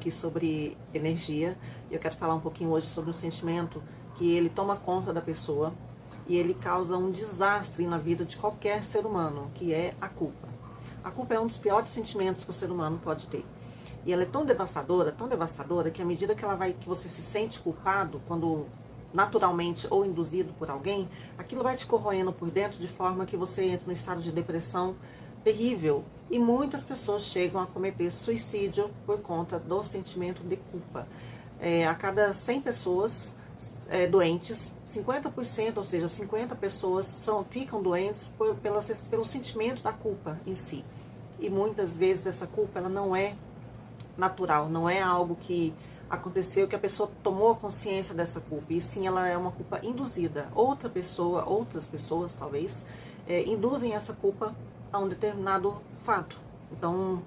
aqui sobre energia e eu quero falar um pouquinho hoje sobre um sentimento que ele toma conta da pessoa e ele causa um desastre na vida de qualquer ser humano, que é a culpa. A culpa é um dos piores sentimentos que o ser humano pode ter. E ela é tão devastadora, que à medida que você se sente culpado, quando naturalmente ou induzido por alguém, aquilo vai te corroendo por dentro de forma que você entra num estado de depressão terrível. E muitas pessoas chegam a cometer suicídio por conta do sentimento de culpa. A cada 100 pessoas doentes, 50%, ou seja, 50 pessoas ficam doentes pelo sentimento da culpa em si. E muitas vezes essa culpa ela não é natural, não é algo que aconteceu, que a pessoa tomou consciência dessa culpa, e sim ela é uma culpa induzida. Outras pessoas talvez, induzem essa culpa a um determinado fato. Então,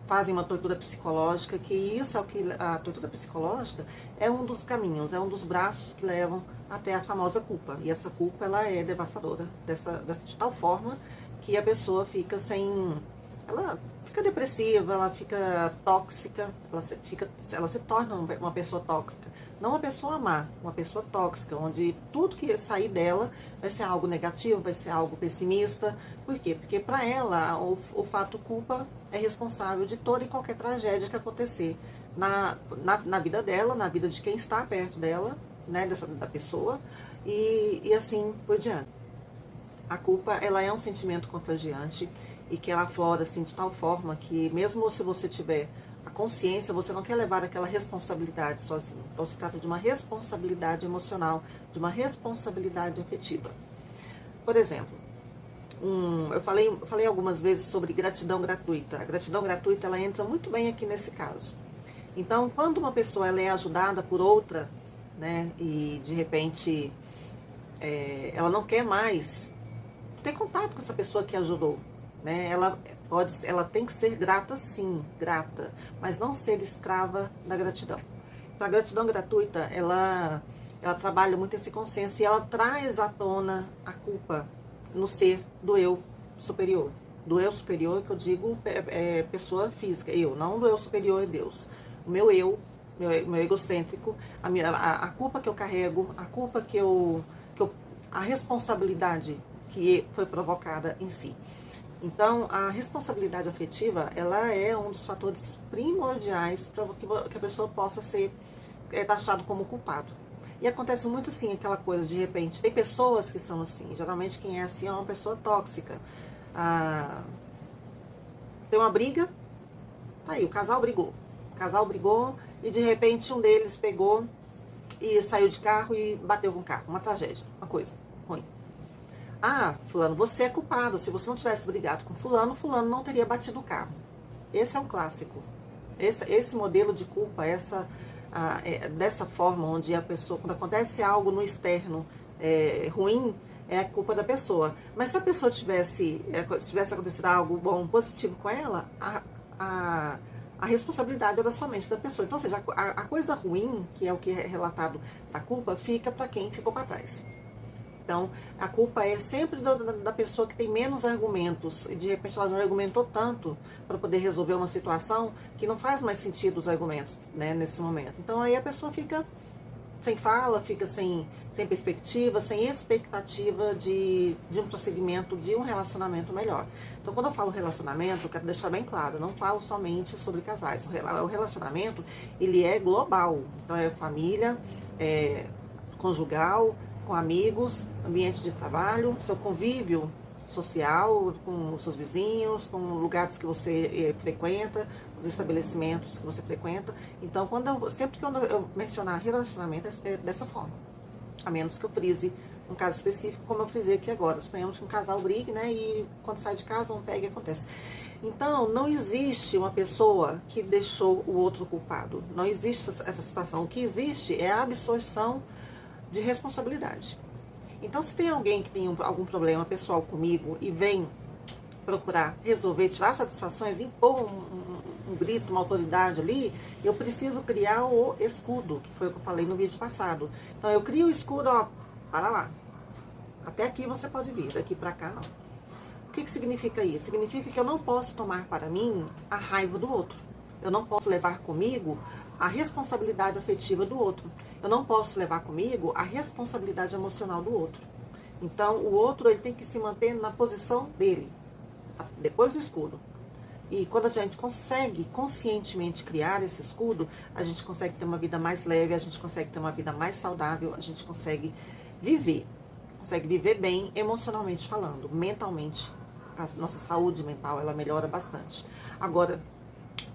fazem uma tortura psicológica, que isso é o que a tortura psicológica é um dos caminhos, é um dos braços que levam até a famosa culpa. E essa culpa ela é devastadora, de tal forma que a pessoa fica ela fica depressiva, ela fica tóxica, ela se torna uma pessoa tóxica. Não uma pessoa má, uma pessoa tóxica, onde tudo que sair dela vai ser algo negativo, vai ser algo pessimista. Por quê? Porque para ela o fato culpa é responsável de toda e qualquer tragédia que acontecer na vida dela, na vida de quem está perto dela, né, da pessoa, e assim por diante. A culpa ela é um sentimento contagiante e que ela aflora assim, de tal forma que mesmo se você tiver a consciência, você não quer levar aquela responsabilidade sozinho. Então se trata de uma responsabilidade emocional, de uma responsabilidade afetiva. Por exemplo, eu falei algumas vezes sobre gratidão gratuita. A gratidão gratuita ela entra muito bem aqui nesse caso. Então, quando uma pessoa ela é ajudada por outra, né, e de repente ela não quer mais ter contato com essa pessoa que ajudou, né? Ela tem que ser grata, sim, grata, mas não ser escrava da gratidão. Então, a gratidão gratuita, ela trabalha muito esse consenso e ela traz à tona a culpa no ser do eu superior. Do eu superior, que eu digo pessoa física, eu, não do eu superior é Deus. O meu eu, meu egocêntrico, a culpa que eu carrego, a culpa a responsabilidade que foi provocada em si. Então, a responsabilidade afetiva, ela é um dos fatores primordiais para que a pessoa possa ser taxado como culpado. E acontece muito assim, aquela coisa, de repente, tem pessoas que são assim, geralmente quem é assim é uma pessoa tóxica. Tem uma briga, tá aí, o casal brigou e de repente um deles pegou e saiu de carro e bateu com o carro, uma tragédia, uma coisa ruim. Fulano, você é culpado. Se você não tivesse brigado com fulano, fulano não teria batido o carro. Esse é um clássico. Esse modelo de culpa, dessa forma, onde a pessoa, quando acontece algo no externo ruim, é a culpa da pessoa. Mas se a pessoa tivesse acontecido algo bom, positivo com ela, a responsabilidade era somente da pessoa. Então, ou seja, a coisa ruim, que é o que é relatado da culpa, fica para quem ficou para trás. Então, a culpa é sempre da pessoa que tem menos argumentos e de repente ela já argumentou tanto para poder resolver uma situação que não faz mais sentido os argumentos, né, nesse momento. Então, aí a pessoa fica sem fala, fica sem perspectiva, sem expectativa de um prosseguimento, de um relacionamento melhor. Então, quando eu falo relacionamento, eu quero deixar bem claro, eu não falo somente sobre casais. O relacionamento, ele é global. Então, é família, conjugal, com amigos, ambiente de trabalho, seu convívio social, com os seus vizinhos, com lugares que você frequenta, os estabelecimentos que você frequenta. Então, sempre que eu mencionar relacionamento, é dessa forma. A menos que eu frise um caso específico, como eu frisei aqui agora. Suponhamos que um casal brigue, né, e quando sai de casa, um pega e acontece. Então, não existe uma pessoa que deixou o outro culpado. Não existe essa situação. O que existe é a absorção de responsabilidade. Então, se tem alguém que tem algum problema pessoal comigo e vem procurar resolver, tirar satisfações, impor um grito, uma autoridade ali, eu preciso criar o escudo, que foi o que eu falei no vídeo passado. Então, eu crio o escudo, para lá. Até aqui você pode vir, daqui para cá não. O que significa isso? Significa que eu não posso tomar para mim a raiva do outro. Eu não posso levar comigo a responsabilidade afetiva do outro. Eu não posso levar comigo a responsabilidade emocional do outro. Então, o outro ele tem que se manter na posição dele, depois do escudo. E quando a gente consegue conscientemente criar esse escudo, a gente consegue ter uma vida mais leve, a gente consegue ter uma vida mais saudável, a gente consegue viver bem emocionalmente falando, mentalmente. A nossa saúde mental, ela melhora bastante. Agora,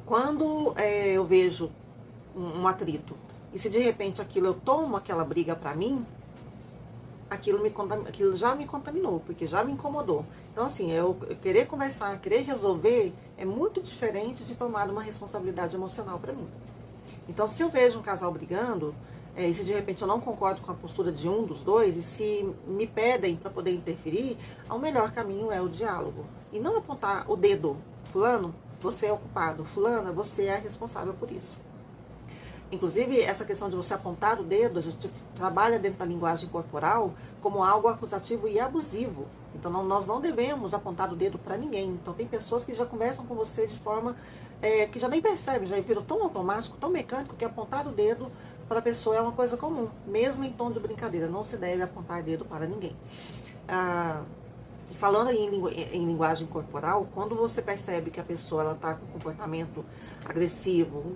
quando eu vejo um atrito, e se de repente aquilo eu tomo aquela briga pra mim, aquilo já me contaminou, porque já me incomodou. Então, assim, eu querer conversar, querer resolver, é muito diferente de tomar uma responsabilidade emocional para mim. Então, se eu vejo um casal brigando, e se de repente eu não concordo com a postura de um dos dois, e se me pedem para poder interferir, o melhor caminho é o diálogo. E não apontar o dedo. Fulano, você é o culpado. Fulana, você é a responsável por isso. Inclusive, essa questão de você apontar o dedo, a gente trabalha dentro da linguagem corporal como algo acusativo e abusivo. Então, nós não devemos apontar o dedo para ninguém. Então, tem pessoas que já conversam com você de forma que já nem percebem, já virou tão automático, tão mecânico, que apontar o dedo para a pessoa é uma coisa comum, mesmo em tom de brincadeira. Não se deve apontar dedo para ninguém. Falando em linguagem corporal, quando você percebe que a pessoa está com um comportamento agressivo,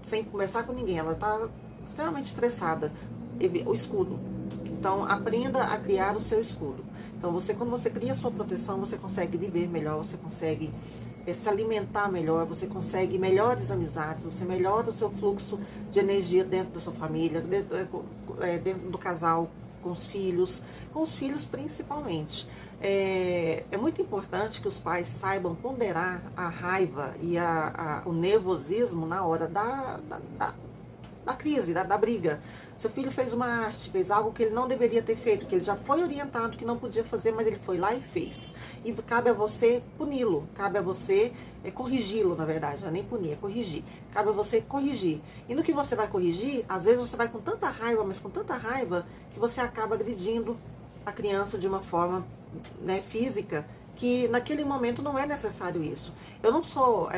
sem conversar com ninguém, ela está extremamente estressada, o escudo. Então, aprenda a criar o seu escudo. Então, quando você cria a sua proteção, você consegue viver melhor, você consegue se alimentar melhor, você consegue melhores amizades, você melhora o seu fluxo de energia dentro da sua família, dentro do casal, com os filhos principalmente. É muito importante que os pais saibam ponderar a raiva e o nervosismo na hora da crise, da briga. Seu filho fez uma arte, fez algo que ele não deveria ter feito, que ele já foi orientado que não podia fazer, mas ele foi lá e fez. E cabe a você puni-lo, cabe a você corrigi-lo, na verdade, não é nem punir, é corrigir. Cabe a você corrigir. E no que você vai corrigir, às vezes você vai com tanta raiva, mas com tanta raiva, que você acaba agredindo a criança de uma forma física, que naquele momento não é necessário isso. Eu não sou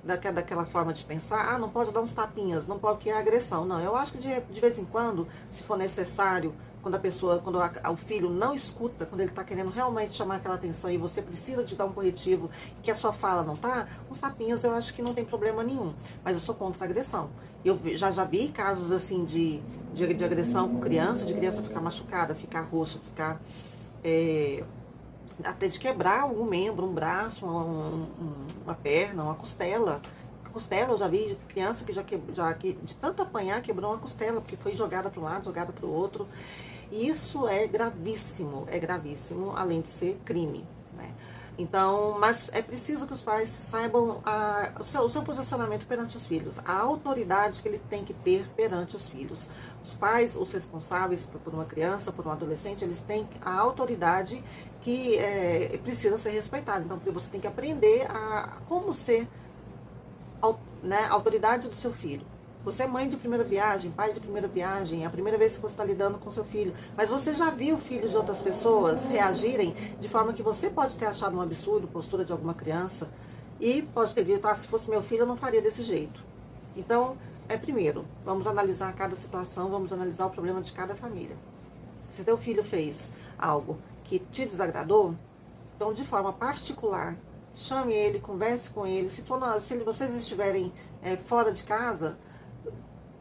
daquela forma de pensar, não pode dar uns tapinhas, não pode, que é agressão. Não, eu acho que de vez em quando, se for necessário, quando o filho não escuta, quando ele está querendo realmente chamar aquela atenção e você precisa de dar um corretivo, que a sua fala não tá, uns tapinhas eu acho que não tem problema nenhum. Mas eu sou contra a agressão. Eu já vi casos assim de agressão com criança, de criança ficar machucada, ficar roxa, ficar até de quebrar algum membro, um braço, uma perna, uma costela. Eu já vi criança que de tanto apanhar quebrou uma costela, porque foi jogada para um lado, jogada para o outro. E isso é gravíssimo, além de ser crime, né? Então, mas é preciso que os pais saibam o seu posicionamento perante os filhos, a autoridade que ele tem que ter perante os filhos. Os pais, os responsáveis por uma criança, por um adolescente, eles têm a autoridade que precisa ser respeitada. Então, você tem que aprender a como ser a autoridade do seu filho. Você é mãe de primeira viagem, pai de primeira viagem, é a primeira vez que você está lidando com seu filho. Mas você já viu filhos de outras pessoas reagirem de forma que você pode ter achado um absurdo, postura de alguma criança, e pode ter dito, se fosse meu filho eu não faria desse jeito. Então, primeiro, vamos analisar cada situação, vamos analisar o problema de cada família. Se teu filho fez algo que te desagradou, então de forma particular, chame ele, converse com ele. Se vocês estiverem fora de casa,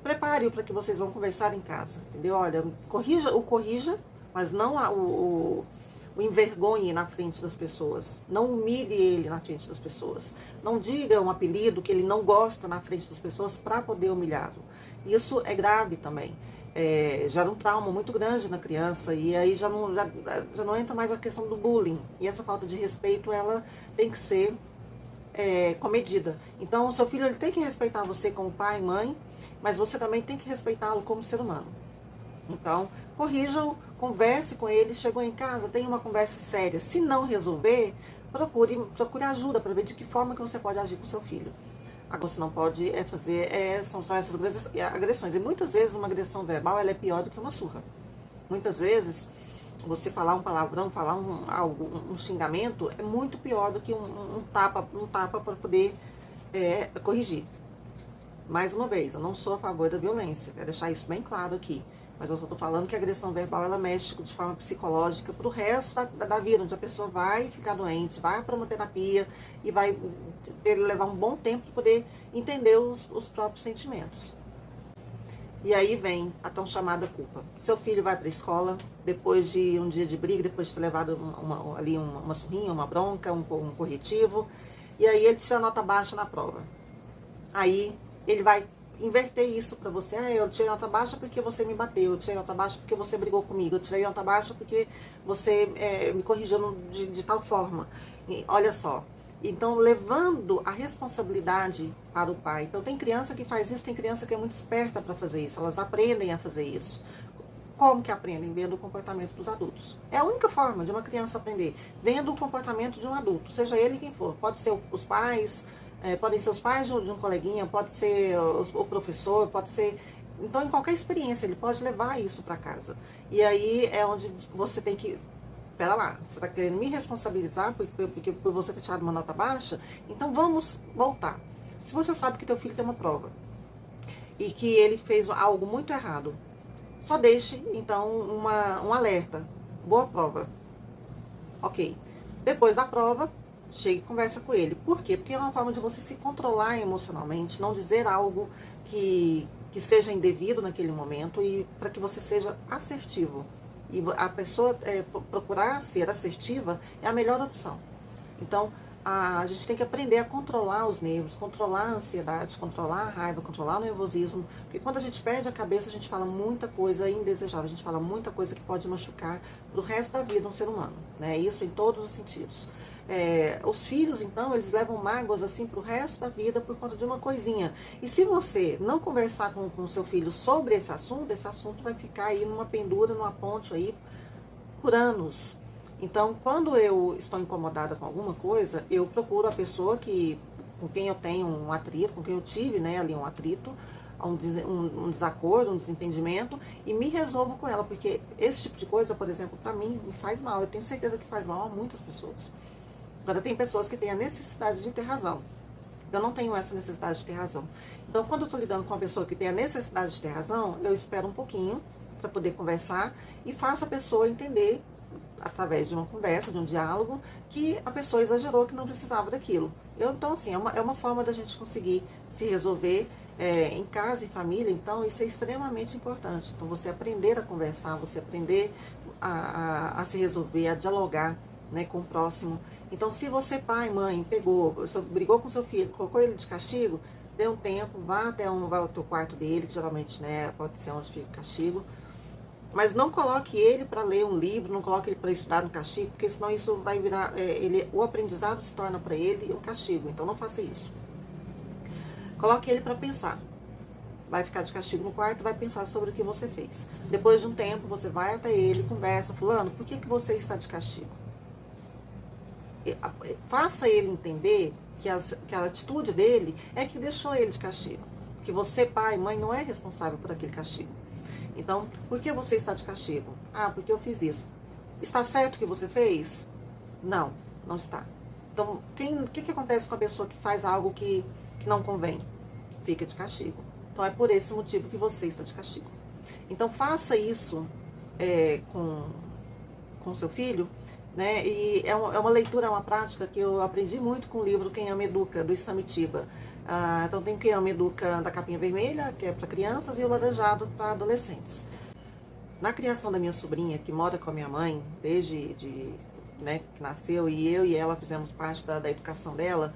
prepare-o para que vocês vão conversar em casa, entendeu? Olha, corrija, mas não o envergonhe na frente das pessoas. Não humilhe ele na frente das pessoas. Não diga um apelido que ele não gosta na frente das pessoas para poder humilhá-lo. Isso é grave também. Gera um trauma muito grande na criança, e aí já não entra mais a questão do bullying. E essa falta de respeito, ela tem que ser comedida. Então, o seu filho ele tem que respeitar você como pai e mãe, mas você também tem que respeitá-lo como ser humano. Então, corrija-o, converse com ele, chegou em casa, tenha uma conversa séria. Se não resolver, procure ajuda para ver de que forma que você pode agir com o seu filho. Agora, você não pode fazer, são essas agressões. E muitas vezes uma agressão verbal ela é pior do que uma surra. Muitas vezes, você falar um palavrão, falar um xingamento, é muito pior do que um tapa para poder corrigir. Mais uma vez, eu não sou a favor da violência, quero deixar isso bem claro aqui. Mas eu só tô falando que a agressão verbal, ela mexe de forma psicológica pro resto da vida, onde a pessoa vai ficar doente, vai para uma terapia e vai levar um bom tempo para poder entender os próprios sentimentos. E aí vem a tão chamada culpa. Seu filho vai para a escola, depois de um dia de briga, depois de ter levado uma surrinha, uma bronca, um corretivo, e aí ele tira nota baixa na prova. Aí ele vai inverter isso para você. Ah, eu tirei nota baixa porque você me bateu, eu tirei nota baixa porque você brigou comigo, eu tirei nota baixa porque você me corrigiu de tal forma. E olha só. Então, levando a responsabilidade para o pai. Então, tem criança que faz isso, tem criança que é muito esperta para fazer isso. Elas aprendem a fazer isso. Como que aprendem? Vendo o comportamento dos adultos. É a única forma de uma criança aprender. Vendo o comportamento de um adulto, seja ele quem for. Pode ser os pais, podem ser os pais de um coleguinha, pode ser o professor, pode ser... Então, em qualquer experiência, ele pode levar isso para casa. E aí é onde você tem que... Pera lá, você está querendo me responsabilizar por você ter tirado uma nota baixa? Então vamos voltar. Se você sabe que teu filho tem uma prova e que ele fez algo muito errado, só deixe, então, um alerta. Boa prova. Ok. Depois da prova, chegue e conversa com ele. Por quê? Porque é uma forma de você se controlar emocionalmente, não dizer algo que seja indevido naquele momento e para que você seja assertivo. E a pessoa procurar ser assertiva é a melhor opção. Então, a gente tem que aprender a controlar os nervos, controlar a ansiedade, controlar a raiva, controlar o nervosismo. Porque quando a gente perde a cabeça, a gente fala muita coisa indesejável, a gente fala muita coisa que pode machucar pro resto da vida um ser humano, né? Isso em todos os sentidos. Os filhos, então, eles levam mágoas assim pro resto da vida por conta de uma coisinha. E se você não conversar com o seu filho sobre esse assunto vai ficar aí numa pendura, numa ponte aí por anos. Então, quando eu estou incomodada com alguma coisa, eu procuro a pessoa com quem eu tenho um atrito, com quem eu tive, né, ali um atrito, um desacordo, um desentendimento, e me resolvo com ela, porque esse tipo de coisa, por exemplo, para mim, me faz mal. Eu tenho certeza que faz mal a muitas pessoas. Agora, tem pessoas que têm a necessidade de ter razão. Eu não tenho essa necessidade de ter razão. Então, quando eu estou lidando com uma pessoa que tem a necessidade de ter razão, eu espero um pouquinho para poder conversar e faço a pessoa entender, através de uma conversa, de um diálogo, que a pessoa exagerou, que não precisava daquilo. Então, assim, é uma forma da gente conseguir se resolver em casa, em família. Então, isso é extremamente importante. Então, você aprender a conversar, você aprender a se resolver, a dialogar, né, com o próximo. Então, se você, pai, mãe, brigou com seu filho, colocou ele de castigo, dê um tempo, vá ao teu quarto dele, que geralmente, né, pode ser onde fica o castigo. Mas não coloque ele para ler um livro, não coloque ele para estudar no castigo, porque senão isso vai virar, o aprendizado se torna para ele um castigo. Então, não faça isso. Coloque ele para pensar. Vai ficar de castigo no quarto, vai pensar sobre o que você fez. Depois de um tempo, você vai até ele, conversa, fulano, por que você está de castigo? Faça ele entender que a atitude dele é que deixou ele de castigo. Que você, pai, mãe, não é responsável por aquele castigo. Então, por que você está de castigo? Ah, porque eu fiz isso. Está certo o que você fez? Não, não está. Então, o que acontece com a pessoa que faz algo que não convém? Fica de castigo. Então, é por esse motivo que você está de castigo. Então, faça isso com seu filho, né? E é uma leitura, é uma prática que eu aprendi muito com o livro Quem Ama Educa, do Isamitiba. Então tem Quem Ama Educa da capinha vermelha, que é para crianças, e o laranjado para adolescentes. Na criação da minha sobrinha, que mora com a minha mãe, desde né, que nasceu, e eu e ela fizemos parte da educação dela,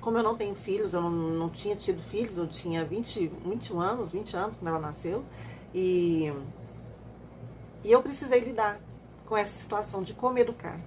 como eu não tenho filhos, eu não tinha tido filhos, eu tinha 20 anos quando ela nasceu, e eu precisei lidar com essa situação de como educar.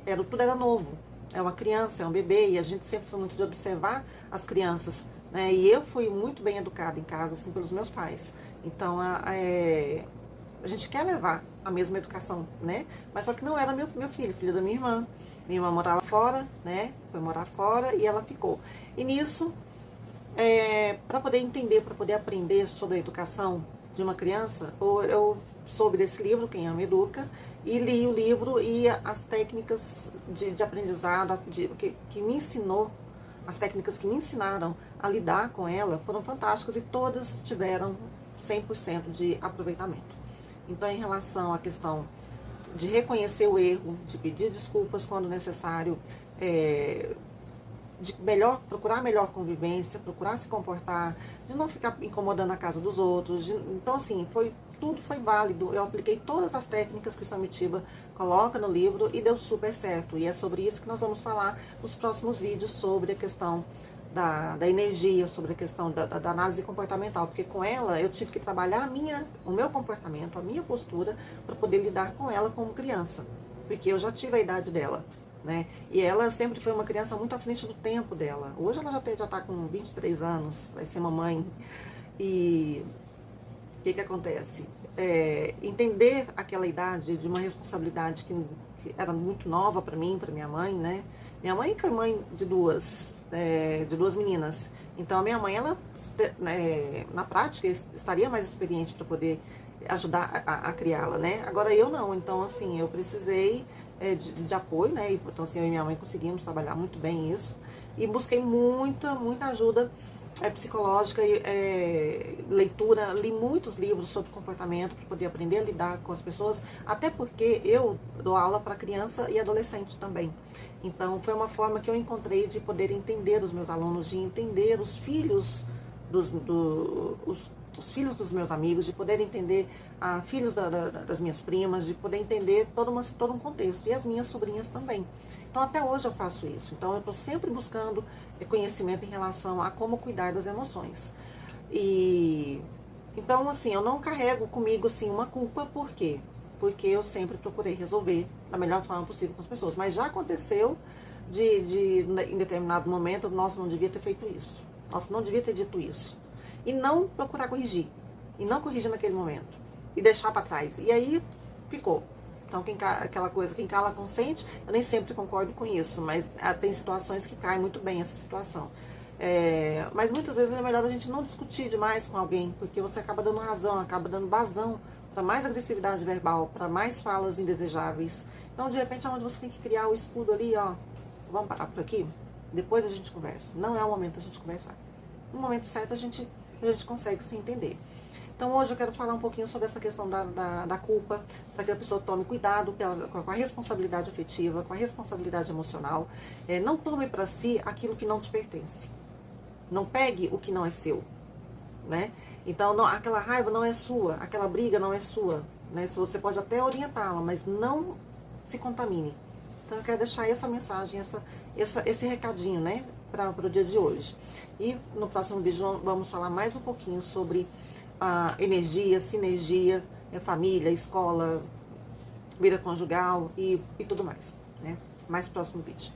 Tudo era novo. É uma criança, é um bebê, e a gente sempre foi muito de observar as crianças, né? E eu fui muito bem educada em casa, assim, pelos meus pais. Então, a gente quer levar a mesma educação, né? Mas só que não era meu filho da minha irmã. Minha irmã morava fora, né? Foi morar fora e ela ficou. E nisso, para poder entender, para poder aprender sobre a educação de uma criança, eu soube desse livro, Quem Ama Educa, e li o livro e as técnicas de aprendizado que me ensinou as técnicas que me ensinaram a lidar com ela foram fantásticas e todas tiveram 100% de aproveitamento. Então, em relação à questão de reconhecer o erro, de pedir desculpas quando necessário, de procurar melhor convivência, procurar se comportar, de não ficar incomodando a casa dos outros. Então, assim, tudo foi válido. Eu apliquei todas as técnicas que o Samitiba coloca no livro e deu super certo. E é sobre isso que nós vamos falar nos próximos vídeos, sobre a questão da energia, sobre a questão da análise comportamental, porque com ela eu tive que trabalhar o meu comportamento, a minha postura, para poder lidar com ela como criança, porque eu já tive a idade dela, né? E ela sempre foi uma criança muito à frente do tempo dela. Hoje ela já está com 23 anos, vai ser mamãe. E o que acontece? Entender aquela idade de uma responsabilidade que era muito nova para mim, para minha mãe, né? Minha mãe foi mãe de duas meninas. Então a minha mãe, ela na prática estaria mais experiente para poder ajudar a criá-la, né? Agora eu não. Então, assim, eu precisei de apoio, né? Então, assim, eu e minha mãe conseguimos trabalhar muito bem isso. E busquei muita ajuda psicológica e leitura. Li muitos livros sobre comportamento para poder aprender a lidar com as pessoas, até porque eu dou aula para criança e adolescente também. Então, foi uma forma que eu encontrei de poder entender os meus alunos, de entender os filhos os filhos dos meus amigos, de poder entender filhos das minhas primas, de poder entender todo um contexto, e as minhas sobrinhas também. Então, até hoje eu faço isso. Então, eu estou sempre buscando conhecimento em relação a como cuidar das emoções. Então, assim, eu não carrego comigo, assim, uma culpa. Por quê? Porque eu sempre procurei resolver da melhor forma possível com as pessoas. Mas já aconteceu em determinado momento, nossa, não devia ter feito isso. Nossa, não devia ter dito isso. E não procurar corrigir. E não corrigir naquele momento. E deixar para trás. E aí, ficou. Então, aquela coisa, quem cala consente, eu nem sempre concordo com isso, mas tem situações que caem muito bem essa situação. Mas muitas vezes é melhor a gente não discutir demais com alguém, porque você acaba dando razão, acaba dando vazão para mais agressividade verbal, para mais falas indesejáveis. Então, de repente, é onde você tem que criar o escudo ali, ó, vamos parar por aqui? Depois a gente conversa. Não é o momento da gente conversar. No momento certo, a gente consegue se entender. Então, hoje eu quero falar um pouquinho sobre essa questão da culpa, para que a pessoa tome cuidado com a responsabilidade afetiva, com a responsabilidade emocional. Não tome para si aquilo que não te pertence. Não pegue o que não é seu, né? Então, aquela raiva não é sua, aquela briga não é sua, né? Você pode até orientá-la, mas não se contamine. Então, eu quero deixar essa mensagem, esse recadinho, né, para o dia de hoje. E no próximo vídeo vamos falar mais um pouquinho sobre a energia, sinergia, família, escola, vida conjugal e tudo mais, né? Mais próximo vídeo.